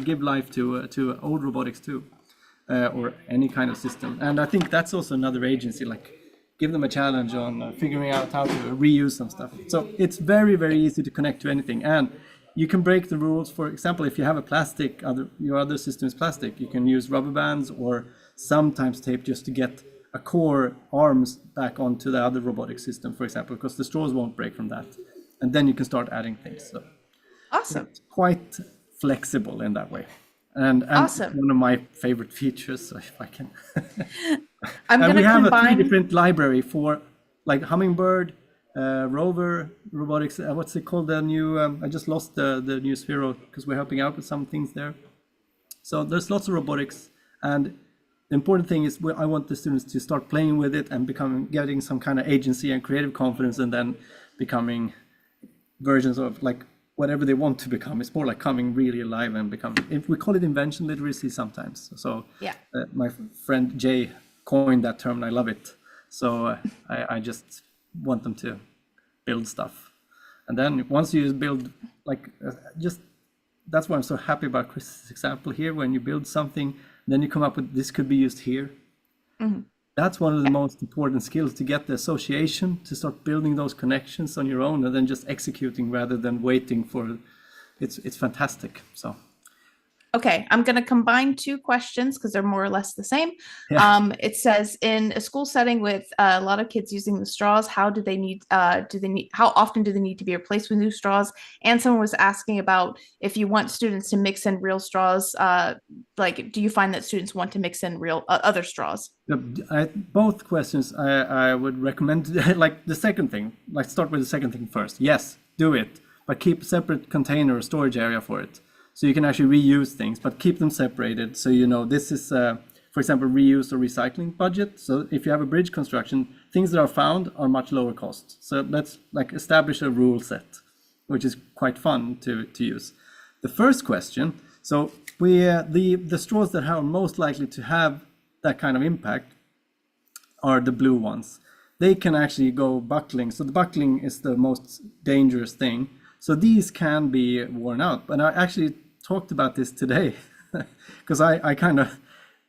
give life to old robotics too, or any kind of system. And I think that's also another agency, like give them a challenge on figuring out how to reuse some stuff. So it's very, very easy to connect to anything, and you can break the rules. For example, if you have a plastic, your other system is plastic, you can use rubber bands or sometimes tape just to get a core arms back onto the other robotic system, for example, because the straws won't break from that. And then you can start adding things. So awesome. It's quite flexible in that way. And awesome. One of my favorite features, so if I can. I'm going to combine. We have a 3 different library for like Hummingbird, Rover Robotics. What's it called? The new, I just lost the new Sphero because we're helping out with some things there. So there's lots of robotics, and the important thing is I want the students to start playing with it and getting some kind of agency and creative confidence, and then becoming versions of like whatever they want to become. It's more like coming really alive and becoming. If we call it invention literacy sometimes. So yeah, my friend Jay coined that term, and I love it. So I just want them to build stuff, and then once you build, like that's why I'm so happy about Chris's example here. When you build something, then you come up with this could be used here. Mm-hmm. That's one of the most important skills, to get the association, to start building those connections on your own, and then just executing rather than waiting for. It's fantastic. So. Okay, I'm going to combine 2 questions because they're more or less the same. Yeah. It says, in a school setting with a lot of kids using the straws, how often do they need to be replaced with new straws? And someone was asking about if you want students to mix in real straws, like, do you find that students want to mix in real other straws? Both questions I would recommend, like the second thing, like start with the second thing first. Yes, do it, but keep a separate container or storage area for it. So you can actually reuse things, but keep them separated. So you know this is, for example, reuse or recycling budget. So if you have a bridge construction, things that are found are much lower cost. So let's like establish a rule set, which is quite fun to use. The first question, so the straws that are most likely to have that kind of impact are the blue ones. They can actually go buckling. So the buckling is the most dangerous thing. So these can be worn out. And I actually talked about this today because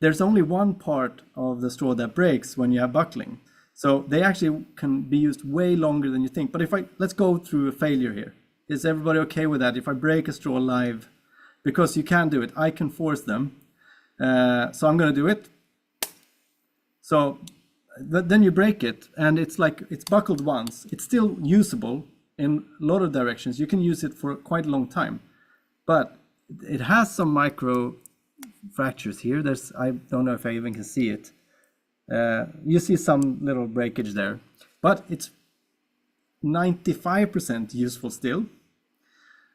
there's only one part of the straw that breaks when you have buckling. So they actually can be used way longer than you think. But let's go through a failure here. Is everybody okay with that? If I break a straw live, because you can do it, I can force them. So I'm going to do it. So then you break it, and it's buckled once. It's still usable in a lot of directions. You can use it for quite a long time, but it has some micro fractures here. I don't know if I even can see it. You see some little breakage there, but it's 95% useful still.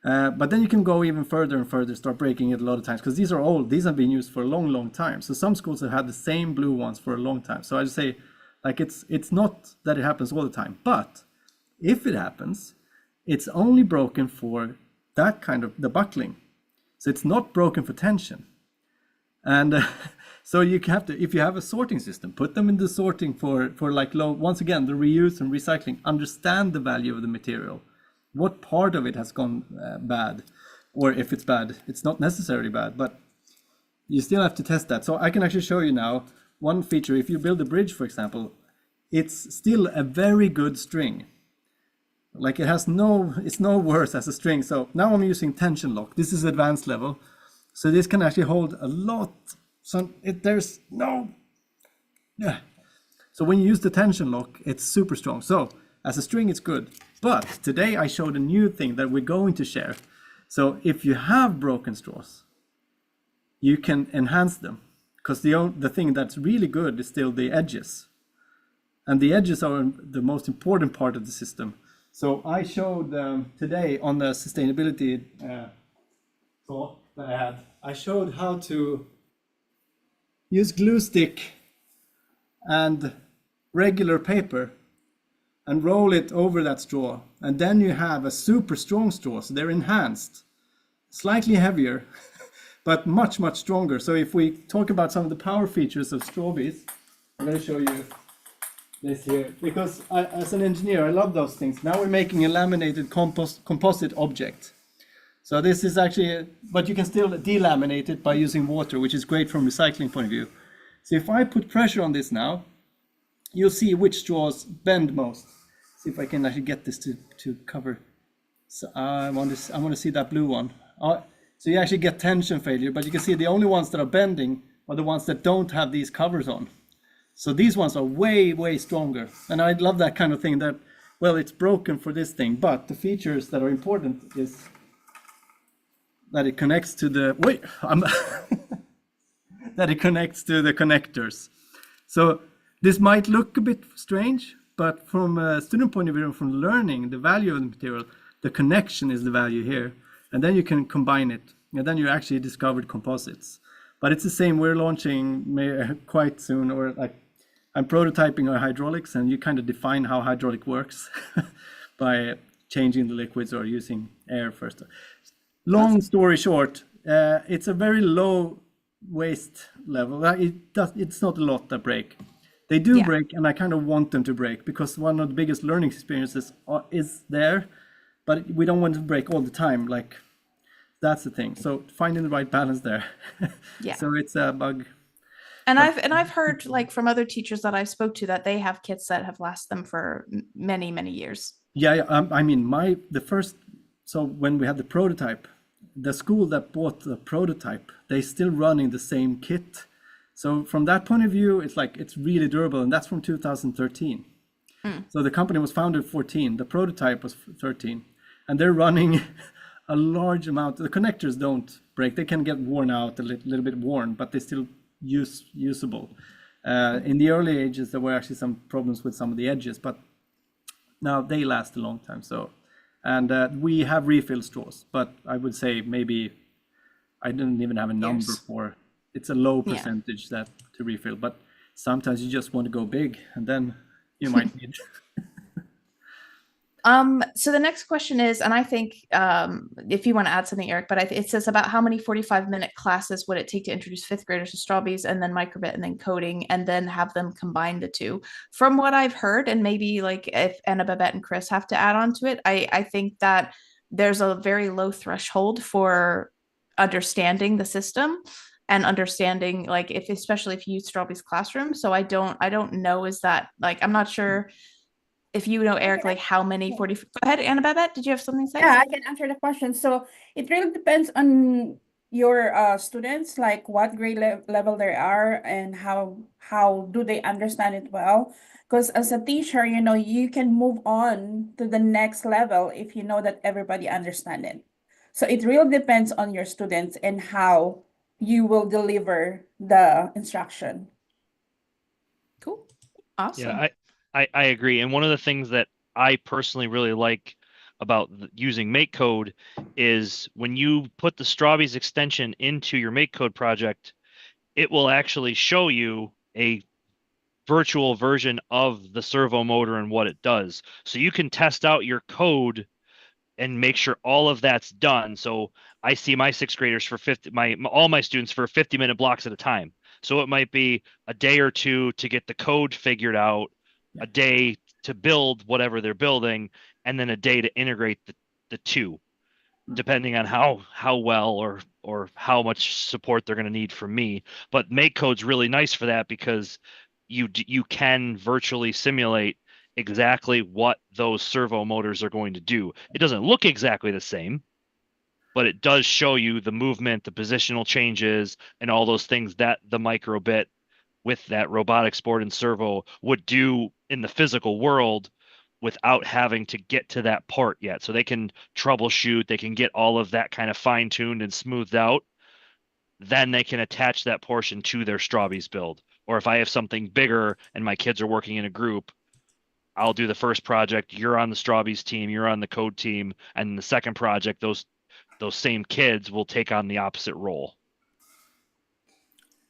But then you can go even further and further, start breaking it a lot of times, because these are old. These have been used for a long, long time. So some schools have had the same blue ones for a long time. So I just say, like, it's not that it happens all the time, but if it happens, it's only broken for that kind of the buckling. So it's not broken for tension. And so you have to, if you have a sorting system, put them in the sorting for like low, once again, the reuse and recycling, understand the value of the material. What part of it has gone bad, or if it's bad, it's not necessarily bad, but you still have to test that. So I can actually show you now one feature. If you build a bridge, for example, it's still a very good string. Like it's no worse as a string. So now I'm using tension lock. This is advanced level. So this can actually hold a lot. So there's no, yeah. So when you use the tension lock, it's super strong. So as a string, it's good. But today I showed a new thing that we're going to share. So if you have broken straws, you can enhance them, because the thing that's really good is still the edges. And the edges are the most important part of the system. So I showed today on the sustainability talk that I had, I showed how to use glue stick and regular paper and roll it over that straw. And then you have a super strong straw. So they're enhanced, slightly heavier, but much, much stronger. So if we talk about some of the power features of Strawbees, I'm going to show you this here, because as an engineer, I love those things. Now we're making a laminated composite object. So this is actually, but you can still delaminate it by using water, which is great from recycling point of view. So if I put pressure on this now, you'll see which straws bend most. See if I can actually get this to cover. So I want to see that blue one. So you actually get tension failure, but you can see the only ones that are bending are the ones that don't have these covers on. So these ones are way, way stronger. And I love that kind of thing that, well, it's broken for this thing, but the features that are important is that it connects to the, that it connects to the connectors. So this might look a bit strange, but from a student point of view, from learning the value of the material, the connection is the value here. And then you can combine it. And then you actually discovered composites. But it's the same, we're launching quite soon, or like I'm prototyping our hydraulics, and you kind of define how hydraulic works by changing the liquids or using air first. Long story short, it's a very low waste level. It's not a lot that break. They do break, and I kind of want them to break, because one of the biggest learning experiences is there, but we don't want to break all the time. Like, that's the thing. So finding the right balance there. Yeah. So it's a bug. And I've heard, like, from other teachers that I spoke to, that they have kits that have lasted them for many, many years. Yeah, I mean, so when we had the prototype, the school that bought the prototype, they still running the same kit. So from that point of view, it's like, it's really durable, and that's from 2013. So the company was founded 14, the prototype was 13, and they're running a large amount. The connectors don't break. They can get worn out, a little bit worn, but they still usable. In the early ages, there were actually some problems with some of the edges, but now they last a long time. So, and we have refill straws, but I would say maybe, I didn't even have a number for, it's a low percentage that to refill, but sometimes you just want to go big, and then you might need. So the next question is, and I think if you want to add something, Eric, but it says about how many 45-minute classes would it take to introduce fifth graders to Strawbees and then microbit and then coding, and then have them combine the two. From what I've heard, and maybe like if Anna, Babette, and Chris have to add on to it, I think that there's a very low threshold for understanding the system and understanding, like, especially if you use Strawbees Classroom. So I don't know, is that, like, I'm not sure if you know, Eric, like how many 40, go ahead, Anna Babette, did you have something to say? Yeah, I can answer the question. So it really depends on your students, like what grade level they are, and how do they understand it well. Because as a teacher, you can move on to the next level if you know that everybody understand it. So it really depends on your students and how you will deliver the instruction. Cool. Awesome. Yeah, I agree. And one of the things that I personally really like about using MakeCode is when you put the Strawbees extension into your MakeCode project, it will actually show you a virtual version of the servo motor and what it does. So you can test out your code and make sure all of that's done. So I see my sixth graders for all my students for 50-minute blocks at a time. So it might be a day or two to get the code figured out, a day to build whatever they're building, and then a day to integrate the two, depending on how well or how much support they're going to need from me. But MakeCode's really nice for that because you can virtually simulate exactly what those servo motors are going to do. It doesn't look exactly the same, but it does show you the movement, the positional changes, and all those things that the microbit with that robotics board and servo would do in the physical world without having to get to that part yet. So they can troubleshoot, they can get all of that kind of fine-tuned and smoothed out. Then they can attach that portion to their Strawbees build. Or if I have something bigger and my kids are working in a group, I'll do the first project, you're on the Strawbees team, you're on the code team, and the second project, those same kids will take on the opposite role.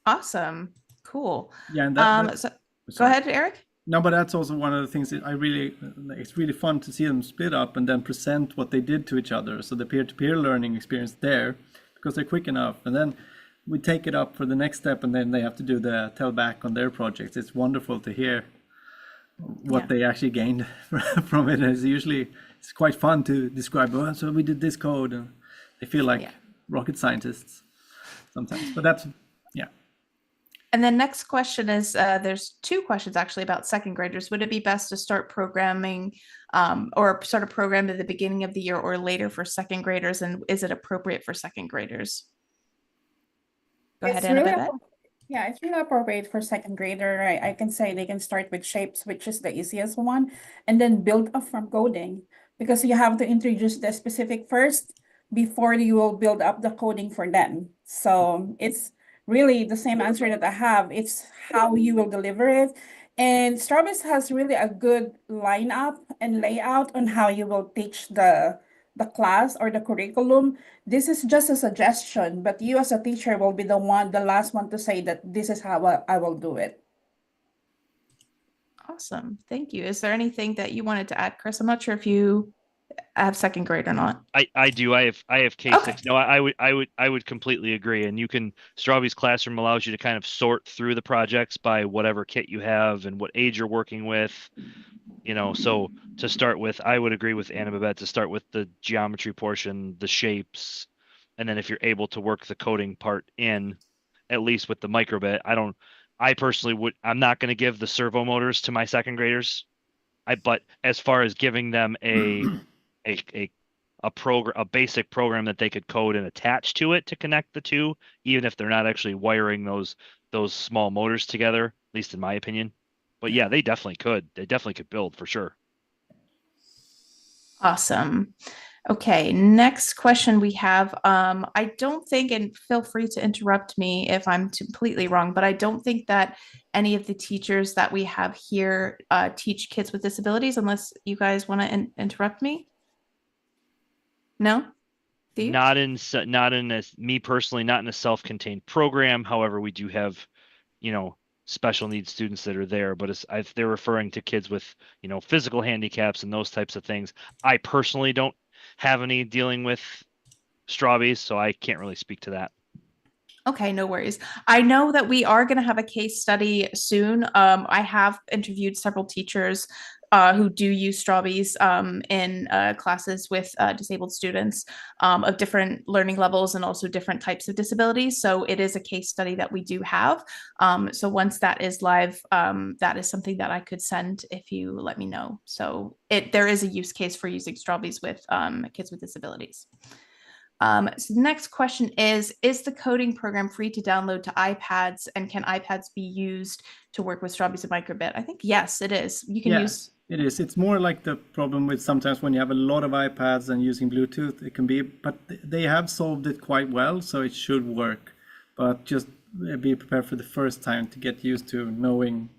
Awesome. Cool. Yeah, and So, go sorry. ahead, Eric. No, but that's also one of the things that it's really fun to see them split up and then present what they did to each other. So the peer-to-peer learning experience there, because they're quick enough. And then we take it up for the next step, and then they have to do the tell back on their projects. It's wonderful to hear what they actually gained from it. It's quite fun to describe, oh, so we did this code, and they feel like rocket scientists sometimes. But that's, yeah. And then next question is, there's two questions actually about second graders. Would it be best to start programming or start a program at the beginning of the year or later for second graders? And is it appropriate for second graders? Go ahead, Annabelle. Yeah, it's really appropriate for second grader. I can say they can start with shapes, which is the easiest one, and then build up from coding, because you have to introduce the specific first before you will build up the coding for them. So it's really the same answer that I have. It's how you will deliver it. And Strawbees has really a good lineup and layout on how you will teach the class or the curriculum. This is just a suggestion, but you as a teacher will be the last one to say that this is how I will do it. Awesome. Thank you. Is there anything that you wanted to add, Chris? I'm not sure if you have second grade or not. I do. I have K6. Okay. No, I would completely agree. And you can, Strawbees Classroom allows you to kind of sort through the projects by whatever kit you have and what age you're working with. You know, so to start with, I would agree with Annabelle to start with the geometry portion, the shapes, and then if you're able to work the coding part in, at least with the microbit. I personally I'm not going to give the servo motors to my second graders. But as far as giving them a basic program that they could code and attach to it to connect the two, even if they're not actually wiring those small motors together, at least in my opinion. But yeah, they definitely could. They definitely could build for sure. Awesome. Okay, next question we have. I don't think, and feel free to interrupt me if I'm completely wrong, but I don't think that any of the teachers that we have here teach kids with disabilities, unless you guys want to interrupt me. No? Do you? Not in me personally, not in a self-contained program. However, we do have, special needs students that are there, but they're referring to kids with, physical handicaps and those types of things. I personally don't have any dealing with Strawbees, so I can't really speak to that. Okay, no worries. I know that we are going to have a case study soon. I have interviewed several teachers who do use Strawbees in classes with disabled students of different learning levels and also different types of disabilities. So it is a case study that we do have. So once that is live, that is something that I could send if you let me know. So there is a use case for using Strawbees with kids with disabilities. So the next question is the coding program free to download to iPads, and can iPads be used to work with Strawbees and Microbit? I think yes, it is. You can use. It is. It's more like the problem with sometimes when you have a lot of iPads and using Bluetooth, it can be, but they have solved it quite well, so it should work. But just be prepared for the first time to get used to knowing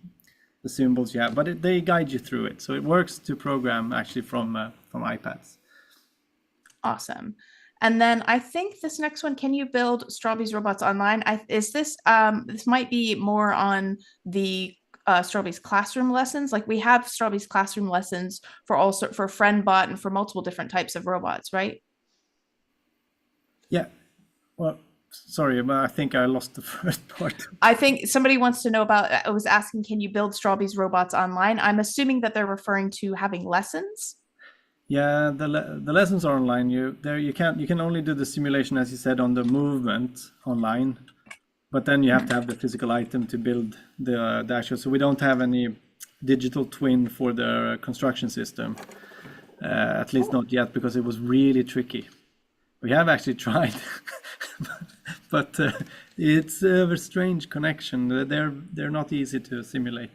the symbols you have. But they guide you through it, so it works to program actually from iPads. Awesome. And then I think this next one, can you build Strawbees Robots online? Is this this might be more on the Strawbees classroom lessons. Like we have Strawbees classroom lessons for FriendBot and for multiple different types of robots, right? Yeah. Well, sorry, but I think I lost the first part. I think somebody wants to know about, I was asking, can you build Strawbees Robots online? I'm assuming that they're referring to having lessons. Yeah, the lessons are online. You can only do the simulation, as you said, on the movement online, but then you have to have the physical item to build the actual. So we don't have any digital twin for the construction system, at least not yet, because it was really tricky. We have actually tried, but it's a very strange connection. They're not easy to simulate.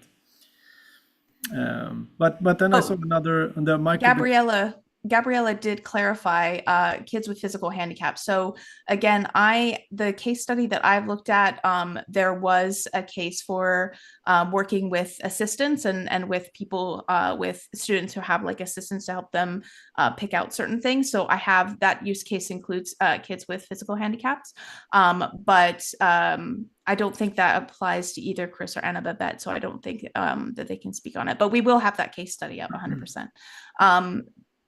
But then I saw another the micro. Gabriella did clarify kids with physical handicaps. So again, the case study that I've looked at, there was a case for working with assistants and with people with students who have like assistants to help them pick out certain things. So I have that use case includes kids with physical handicaps, but I don't think that applies to either Chris or Anna Babette, so I don't think that they can speak on it. But we will have that case study up 100%.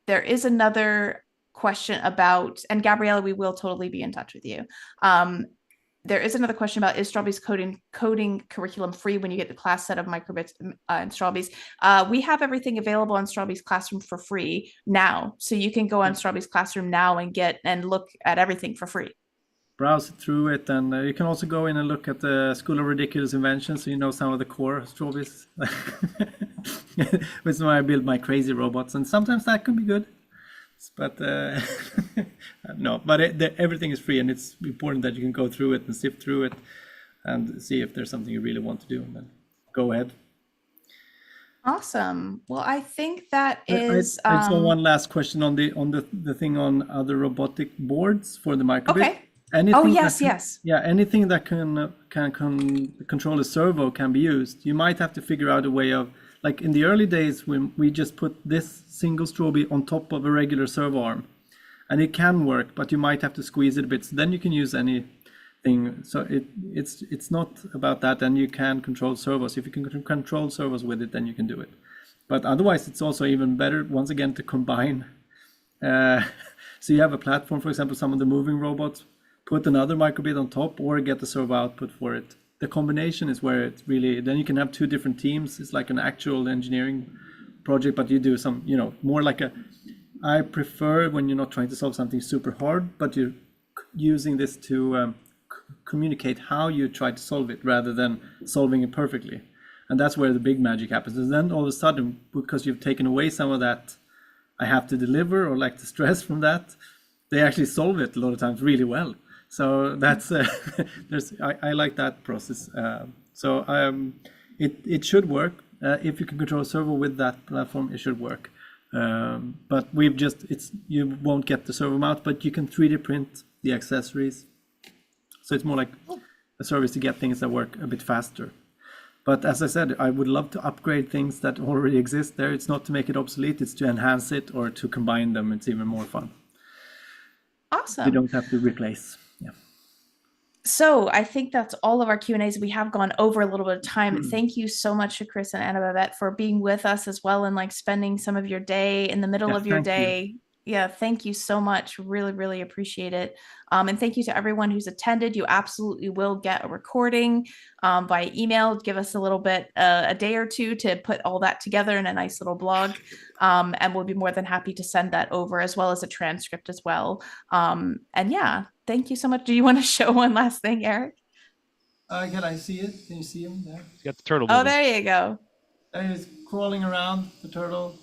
There is another question about, and Gabriella, we will totally be in touch with you. There is another question about, is Strawbees coding curriculum free when you get the class set of microbits and Strawbees? We have everything available on Strawbees Classroom for free now. So you can go on Strawbees Classroom now and look at everything for free. Browse through it, and you can also go in and look at the School of Ridiculous Inventions, so you know some of the core Strawbees. Which is why I build my crazy robots, and sometimes that can be good. But no, but everything is free, and it's important that you can go through it and sift through it and see if there's something you really want to do, and then go ahead. Awesome. Well, I think that is. I saw one last question on the thing on other robotic boards for the microbit. Okay. Anything yes. Yeah, anything that can control a servo can be used. You might have to figure out a way of, like in the early days when we just put this single Strawbee on top of a regular servo arm, and it can work, but you might have to squeeze it a bit. So then you can use anything. So it's not about that, and you can control servos. If you can control servos with it, then you can do it. But otherwise, it's also even better once again to combine. So you have a platform, for example, some of the moving robots. Put another microbit on top or get the servo output for it. The combination is where it's really, then you can have two different teams. It's like an actual engineering project, but you do some, more like I prefer when you're not trying to solve something super hard, but you're using this to communicate how you try to solve it rather than solving it perfectly. And that's where the big magic happens. And then all of a sudden, because you've taken away some of that, I have to deliver or like the stress from that, they actually solve it a lot of times really well. So that's I like that process. It should work if you can control a servo with that platform. It should work. But you won't get the servo mount, but you can 3D print the accessories. So it's more like a service to get things that work a bit faster. But as I said, I would love to upgrade things that already exist there. It's not to make it obsolete; it's to enhance it or to combine them. It's even more fun. Awesome. You don't have to replace. Yeah. So I think that's all of our Q&As. We have gone over a little bit of time. Thank you so much to Chris and Anna Babette for being with us as well, and like spending some of your day in the middle of your day. Yeah, thank you so much. Really, really appreciate it. And thank you to everyone who's attended. You absolutely will get a recording by email. Give us a little bit, a day or two to put all that together in a nice little blog. And we'll be more than happy to send that over, as well as a transcript as well. And yeah, thank you so much. Do you want to show one last thing, Eric? Can I see it? Can you see him there? He's got the turtle. Oh, there you go. There he's crawling around, the turtle.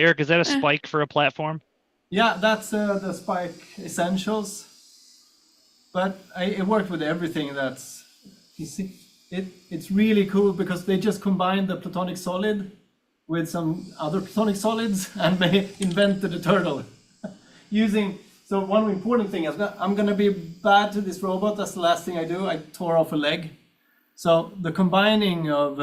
Eric, is that a spike for a platform? Yeah, that's the Spike Essentials. But it worked with everything. You see, it's really cool because they just combined the platonic solid with some other platonic solids and they invented a turtle. So one important thing is that I'm going to be bad to this robot. That's the last thing I do. I tore off a leg. So the combining of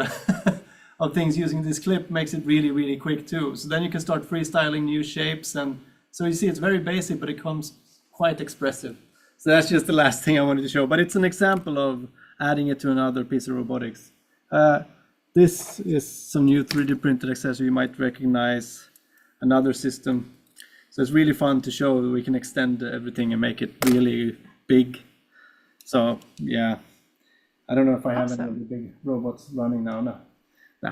of things using this clip makes it really, really quick too. So then you can start freestyling new shapes and So you see, it's very basic, but it becomes quite expressive. So that's just the last thing I wanted to show. But it's an example of adding it to another piece of robotics. This is some new 3D printed accessory you might recognize, another system. So it's really fun to show that we can extend everything and make it really big. So yeah, I don't know if I have any of the big robots running now. No.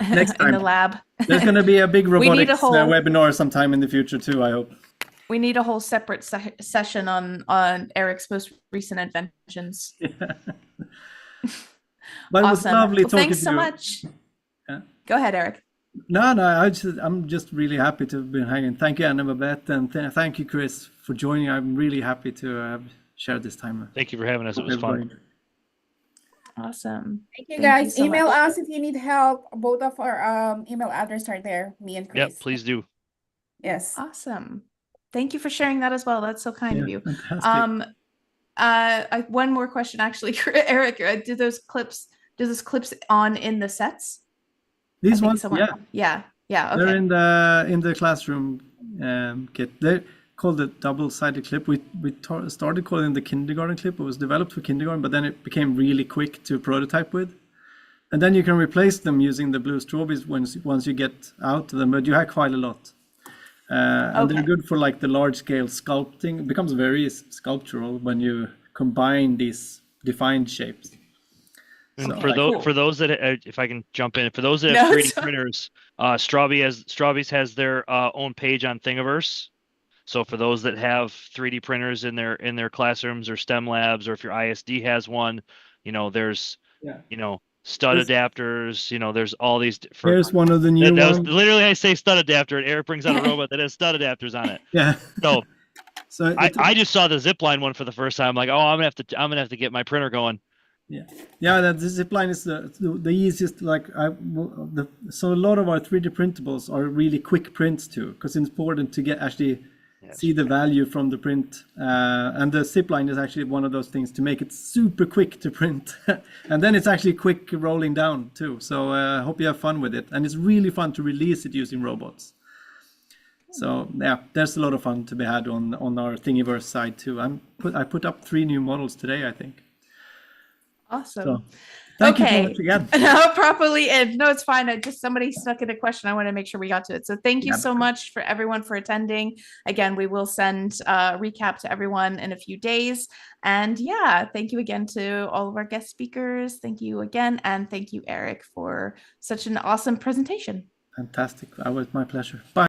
Next time in the lab. there's going to be a big We need a robotics whole- webinar sometime in the future too, I hope. We need a whole separate session on Eric's most recent inventions. But it was Awesome. lovely Well, talking thanks to so you. much. Yeah. Go ahead, Eric. No, I'm just really happy to be hanging. Thank you, Annabeth, and thank you, Chris, for joining. I'm really happy to have shared this time. Thank you for having us. It was fun. Awesome. Thank you, Thank you guys. so Email much. us if you need help. Both of our email address are there. Me and Chris. Yep, please do. Yes. Awesome. Thank you for sharing that as well. That's so kind of Yeah, you. fantastic. One more question, actually, Eric. Do those clips on in the sets? I These think ones, yeah. they're Okay. in the classroom kit. They're called the double-sided clip. We started calling them the kindergarten clip. It was developed for kindergarten, but then it became really quick to prototype with. And then you can replace them using the blue Strawbees once you get out to them, but you have quite a lot. And they're Okay. good for like the large-scale sculpting. It becomes very sculptural when you combine these defined shapes. And So- for those that if I can jump in, for those that No, have 3D it's fine. printers, Strawbees has their own page on Thingiverse. So for those that have 3D printers in their classrooms or STEM labs, or if your ISD has one, there's Yeah. stud This- adapters. There's all these. Here's one of the new that was ones. literally, I say stud adapter, and Eric brings out a robot that has stud adapters on it. Yeah. So So I just saw the zipline one for the first time. Like, oh, I'm gonna have to get my printer going. yeah, the zipline is the easiest. So a lot of our 3D printables are really quick prints too, because it's important to actually see the value from the print. And the zipline is actually one of those things to make it super quick to print, and then it's actually quick rolling down too. So I hope you have fun with it, and it's really fun to release it using robots. So yeah, there's a lot of fun to be had on our Thingiverse side too. I put up 3 new models today, I think. Awesome. So thank you so Okay. much again. No, properly in. No, it's fine. Somebody snuck in a question. I want to make sure we got to it. So thank you Yeah, so much for everyone for attending. Again, we will send a recap to everyone in a few days. And yeah, thank you again to all of our guest speakers. Thank you again. And thank you, Eric, for such an awesome presentation. Fantastic. That was my pleasure. Bye.